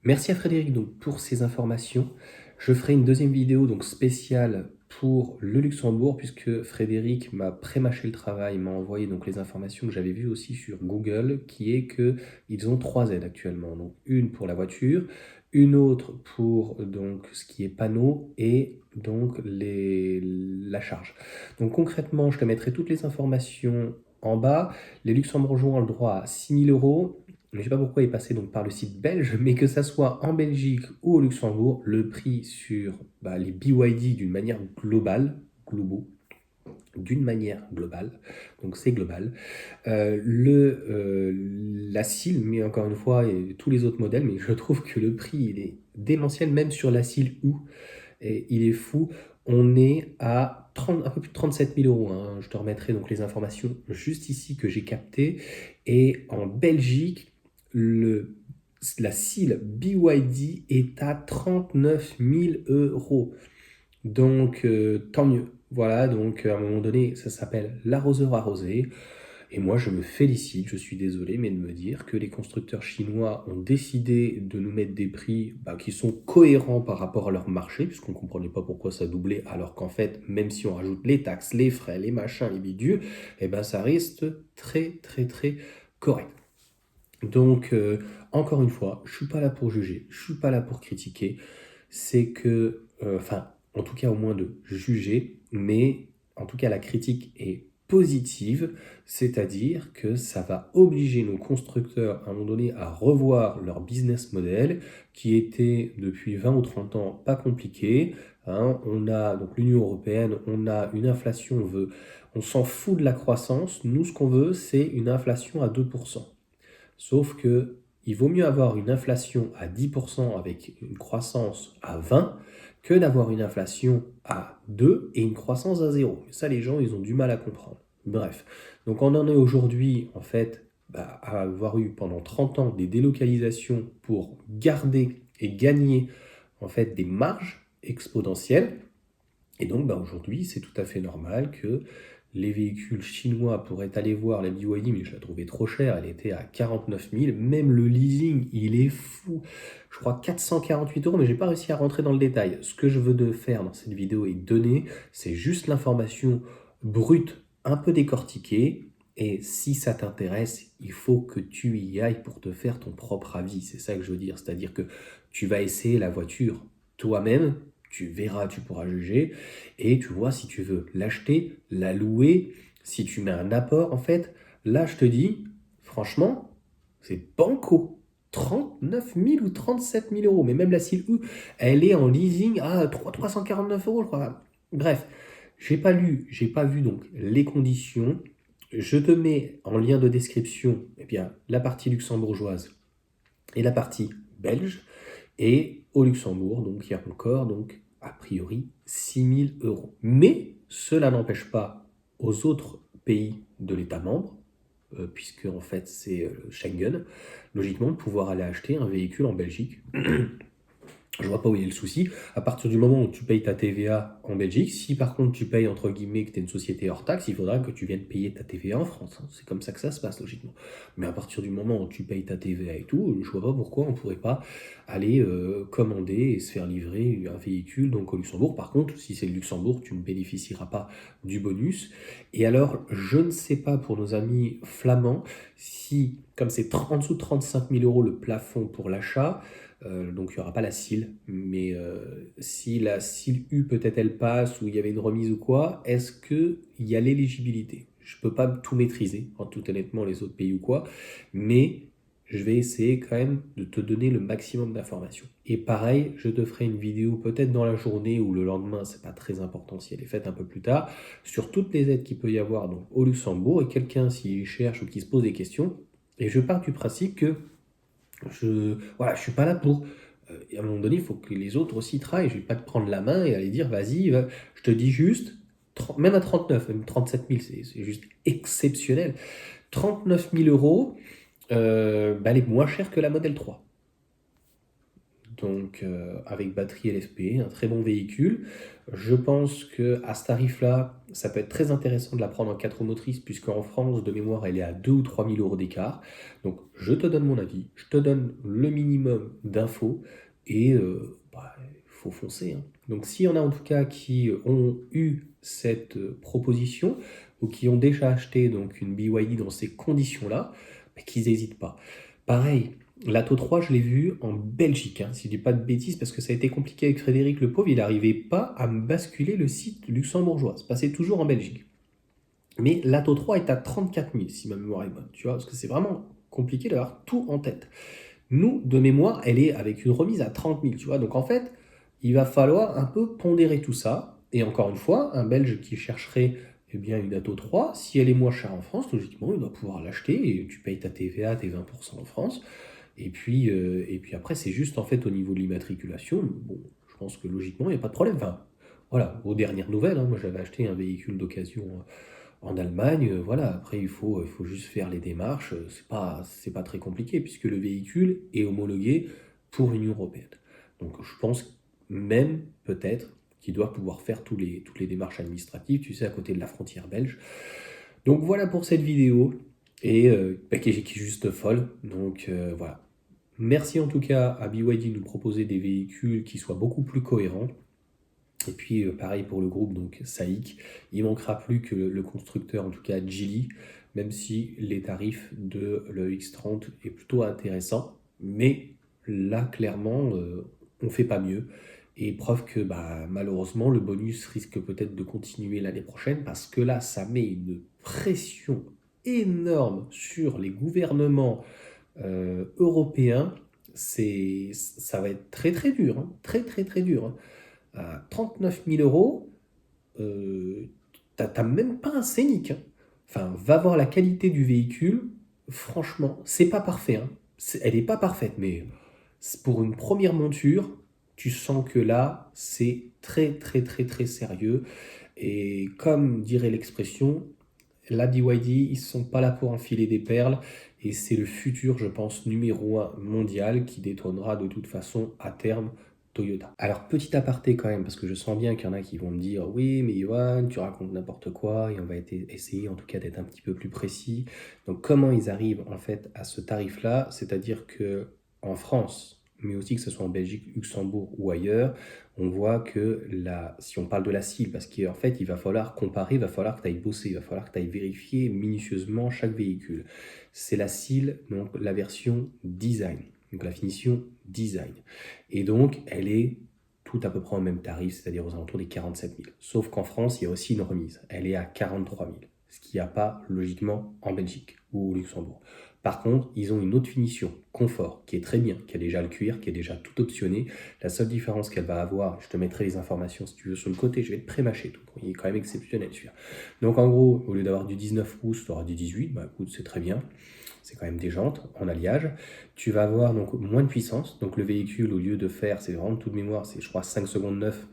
Merci à Frédéric donc, pour ces informations. Je ferai une deuxième vidéo donc spéciale pour le Luxembourg puisque Frédéric m'a pré-mâché le travail, m'a envoyé donc les informations que j'avais vues aussi sur Google, qui est que ils ont trois aides actuellement. Donc une pour la voiture, une autre pour donc ce qui est panneau et donc la charge. Donc concrètement, je te mettrai toutes les informations en bas. Les Luxembourgeois ont le droit à 6 000 euros. Je ne sais pas pourquoi il est passé donc par le site belge, mais que ça soit en Belgique ou au Luxembourg, le prix sur les BYD d'une manière globaux, d'une manière globale, donc c'est global. La CIL, mais encore une fois, et tous les autres modèles, mais je trouve que le prix il est démentiel, même sur la CIL U, et il est fou. On est à 30, un peu plus de 37 000 euros. Hein. Je te remettrai donc les informations juste ici que j'ai captées. Et en Belgique, la CIL BYD est à 39 000 euros. Donc, tant mieux. Voilà, donc à un moment donné, ça s'appelle l'arroseur arrosé. Et moi, je me félicite, je suis désolé, mais de me dire que les constructeurs chinois ont décidé de nous mettre des prix qui sont cohérents par rapport à leur marché, puisqu'on ne comprenait pas pourquoi ça doublait, alors qu'en fait, même si on rajoute les taxes, les frais, les machins, les bidules, ça reste très, très, très correct. Donc, encore une fois, je ne suis pas là pour juger, je ne suis pas là pour critiquer, c'est que, en tout cas au moins de juger, mais en tout cas la critique est positive, c'est-à-dire que ça va obliger nos constructeurs à un moment donné à revoir leur business model qui était depuis 20 ou 30 ans pas compliqué. Hein. On a donc l'Union européenne, on a une inflation, on s'en fout de la croissance, nous ce qu'on veut c'est une inflation à 2%. Sauf que il vaut mieux avoir une inflation à 10% avec une croissance à 20 que d'avoir une inflation à 2 et une croissance à 0. Ça, les gens, ils ont du mal à comprendre. Bref, donc on en est aujourd'hui, en fait, à avoir eu pendant 30 ans des délocalisations pour garder et gagner, en fait, des marges exponentielles. Et donc, aujourd'hui, c'est tout à fait normal que les véhicules chinois pourraient aller voir la BYD, mais je la trouvais trop chère, elle était à 49 000. Même le leasing, il est fou. Je crois 448 euros, mais j'ai pas réussi à rentrer dans le détail. Ce que je veux de faire dans cette vidéo et donner, c'est juste l'information brute, un peu décortiquée. Et si ça t'intéresse, il faut que tu y ailles pour te faire ton propre avis. C'est ça que je veux dire. C'est-à-dire que tu vas essayer la voiture toi-même, tu verras, tu pourras juger, et tu vois si tu veux l'acheter, la louer, si tu mets un apport, en fait, là je te dis, franchement, c'est banco. 39 000 ou 37 000 euros, mais même la CIL U, elle est en leasing à 349 euros, je crois. Bref, j'ai pas vu donc les conditions. Je te mets en lien de description la partie luxembourgeoise et la partie belge. Et au Luxembourg, donc il y a encore, donc, a priori, 6 000 euros. Mais cela n'empêche pas aux autres pays de l'État membre, puisque en fait c'est Schengen, logiquement de pouvoir aller acheter un véhicule en Belgique. Je vois pas où il y a le souci. À partir du moment où tu payes ta TVA en Belgique, si par contre tu payes entre guillemets que tu es une société hors taxe, il faudra que tu viennes payer ta TVA en France. Hein. C'est comme ça que ça se passe logiquement. Mais à partir du moment où tu payes ta TVA et tout, je vois pas pourquoi on pourrait pas aller commander et se faire livrer un véhicule donc au Luxembourg. Par contre, si c'est le Luxembourg, tu ne bénéficieras pas du bonus. Et alors, je ne sais pas pour nos amis flamands si, comme c'est en dessous de 35 000 euros le plafond pour l'achat, donc il n'y aura pas la CIL, mais si la CIL U peut-être elle passe ou il y avait une remise ou quoi, est-ce qu'il y a l'éligibilité? Je ne peux pas tout maîtriser, en tout honnêtement, les autres pays ou quoi, mais je vais essayer quand même de te donner le maximum d'informations. Et pareil, je te ferai une vidéo peut-être dans la journée ou le lendemain, c'est pas très important si elle est faite un peu plus tard, sur toutes les aides qu'il peut y avoir donc, au Luxembourg et quelqu'un s'il cherche ou qui se pose des questions. Et je pars du principe que voilà, je suis pas là pour. À un moment donné, il faut que les autres aussi travaillent. Je vais pas te prendre la main et aller dire, vas-y, je te dis juste, même à 39, même 37 000, c'est juste exceptionnel. 39 000 euros, elle est moins chère que la Model 3. donc avec batterie LFP, un très bon véhicule. Je pense qu'à ce tarif-là, ça peut être très intéressant de la prendre en 4 roues motrices, puisqu'en France, de mémoire, elle est à 2 ou 3 000 euros d'écart. Donc je te donne mon avis, je te donne le minimum d'infos, et il faut foncer, hein. Donc s'il y en a en tout cas qui ont eu cette proposition, ou qui ont déjà acheté donc une BYD dans ces conditions-là, bah, qu'ils n'hésitent pas. Pareil, l'Atto 3, je l'ai vu en Belgique, hein, si je dis pas de bêtises, parce que ça a été compliqué avec Frédéric le pauvre, il n'arrivait pas à me basculer le site luxembourgeois, ça passait toujours en Belgique. Mais l'Atto 3 est à 34 000, si ma mémoire est bonne, tu vois, parce que c'est vraiment compliqué d'avoir tout en tête. Nous, de mémoire, elle est avec une remise à 30 000, tu vois, donc en fait, il va falloir un peu pondérer tout ça, et encore une fois, un Belge qui chercherait eh bien, une Atto 3, si elle est moins chère en France, logiquement, il doit pouvoir l'acheter, et tu payes ta TVA, tes 20% en France, et puis après, c'est juste en fait au niveau de l'immatriculation. Bon, je pense que logiquement, il n'y a pas de problème. Enfin, voilà, aux dernières nouvelles, hein, moi j'avais acheté un véhicule d'occasion en Allemagne. Voilà, après, il faut juste faire les démarches. C'est pas très compliqué puisque le véhicule est homologué pour l'Union européenne. Donc, je pense même peut-être qu'il doit pouvoir faire toutes les démarches administratives, tu sais, à côté de la frontière belge. Donc, voilà pour cette vidéo. Et qui est juste folle. Donc, voilà. Merci en tout cas à BYD de nous proposer des véhicules qui soient beaucoup plus cohérents. Et puis pareil pour le groupe, donc SAIC. Il manquera plus que le constructeur, en tout cas Geely, même si les tarifs de le X30 est plutôt intéressant. Mais là, clairement, on ne fait pas mieux. Et preuve que malheureusement, le bonus risque peut-être de continuer l'année prochaine, parce que là, ça met une pression énorme sur les gouvernements européen, ça va être très très dur, hein, très très très dur, hein. À 39 000 euros, t'as même pas un Scénic, hein. Enfin, va voir la qualité du véhicule. Franchement, c'est pas parfait, hein. Elle est pas parfaite, mais pour une première monture, tu sens que là, c'est très très très très sérieux. Et comme dirait l'expression, la BYD, ils ne sont pas là pour enfiler des perles, et c'est le futur, je pense, numéro un mondial qui détrônera de toute façon à terme Toyota. Alors, petit aparté quand même, parce que je sens bien qu'il y en a qui vont me dire oui, mais Johan, tu racontes n'importe quoi, et on va essayer en tout cas d'être un petit peu plus précis. Donc, comment ils arrivent en fait à ce tarif-là? C'est-à-dire que en France, mais aussi que ce soit en Belgique, Luxembourg ou ailleurs, on voit que si on parle de la cible, parce qu'en fait, il va falloir comparer, il va falloir que tu ailles bosser, il va falloir que tu ailles vérifier minutieusement chaque véhicule. C'est la cible, donc la version design, donc la finition design. Et donc, elle est tout à peu près au même tarif, c'est-à-dire aux alentours des 47 000. Sauf qu'en France, il y a aussi une remise. Elle est à 43 000, ce qu'il n'y a pas logiquement en Belgique ou au Luxembourg. Par contre, ils ont une autre finition, confort, qui est très bien, qui a déjà le cuir, qui est déjà tout optionné. La seule différence qu'elle va avoir, je te mettrai les informations si tu veux sur le côté, je vais te pré-mâcher tout. Il est quand même exceptionnel celui-là. Donc en gros, au lieu d'avoir du 19 pouces, tu auras du 18, écoute, c'est très bien. C'est quand même des jantes en alliage. Tu vas avoir donc moins de puissance. Donc le véhicule, au lieu de faire, c'est vraiment toute mémoire, c'est je crois 5 secondes 9.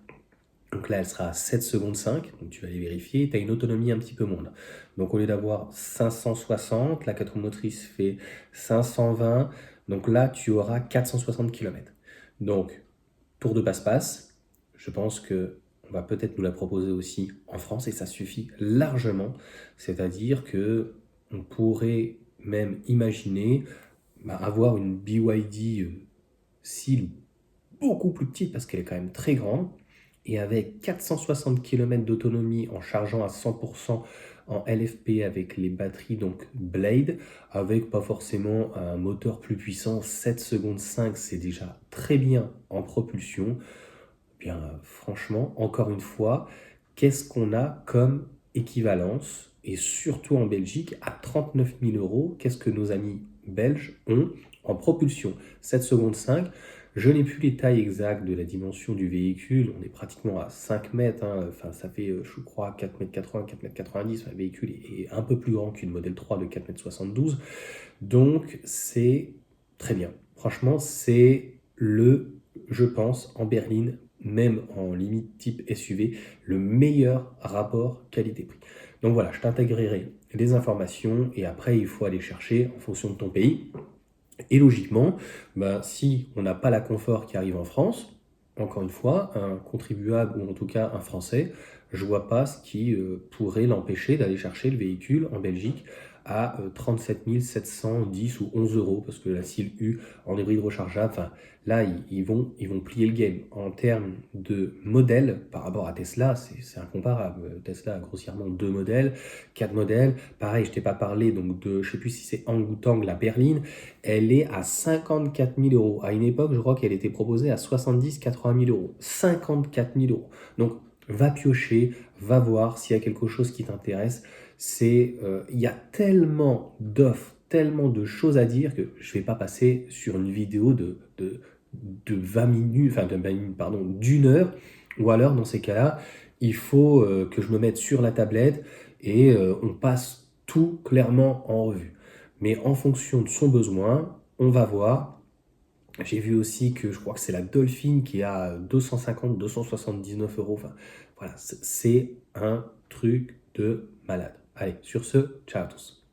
Donc là, elle sera à 7 secondes 5, donc tu vas les vérifier. Tu as une autonomie un petit peu moindre. Donc au lieu d'avoir 560, la 4 roues motrices fait 520. Donc là, tu auras 460 km. Donc, tour de passe-passe, je pense que on va peut-être nous la proposer aussi en France, et ça suffit largement. C'est-à-dire que on pourrait même imaginer avoir une BYD Seal beaucoup plus petite, parce qu'elle est quand même très grande, et avec 460 km d'autonomie en chargeant à 100% en LFP avec les batteries donc Blade, avec pas forcément un moteur plus puissant, 7 secondes 5, c'est déjà très bien en propulsion. Bien, franchement, encore une fois, qu'est-ce qu'on a comme équivalence, et surtout en Belgique, à 39 000 euros, qu'est-ce que nos amis belges ont en propulsion? 7 secondes 5. Je n'ai plus les tailles exactes de la dimension du véhicule, on est pratiquement à 5 mètres, hein. Enfin, ça fait, je crois, 4,80 m, 4,90 m, enfin, le véhicule est un peu plus grand qu'une Model 3 de 4,72 m, donc c'est très bien. Franchement, c'est je pense, en berline, même en limite type SUV, le meilleur rapport qualité-prix. Donc voilà, je t'intégrerai les informations, et après il faut aller chercher en fonction de ton pays. Et logiquement, ben, si on n'a pas la confort qui arrive en France, encore une fois, un contribuable ou en tout cas un Français, je vois pas ce qui pourrait l'empêcher d'aller chercher le véhicule en Belgique à 37 710 ou 11 euros, parce que la cible U en hybride rechargeable, enfin, là, ils vont plier le game. En termes de modèle, par rapport à Tesla, c'est incomparable. Tesla a grossièrement deux modèles, quatre modèles. Pareil, je t'ai pas parlé donc de, je sais plus si c'est Hang ou Tang, la berline, elle est à 54 000 euros. À une époque, je crois qu'elle était proposée à 70-80 000 euros. 54 000 euros. Donc, va piocher, va voir s'il y a quelque chose qui t'intéresse. Il y a tellement d'offres, tellement de choses à dire que je ne vais pas passer sur une vidéo de 20 minutes, enfin de 20 minutes, pardon, d'une heure. Ou alors, dans ces cas-là, il faut que je me mette sur la tablette et on passe tout clairement en revue. Mais en fonction de son besoin, on va voir. J'ai vu aussi que je crois que c'est la Dolphin qui a 250-279 euros. Enfin, voilà, c'est un truc de malade. Allez, sur ce, ciao à tous.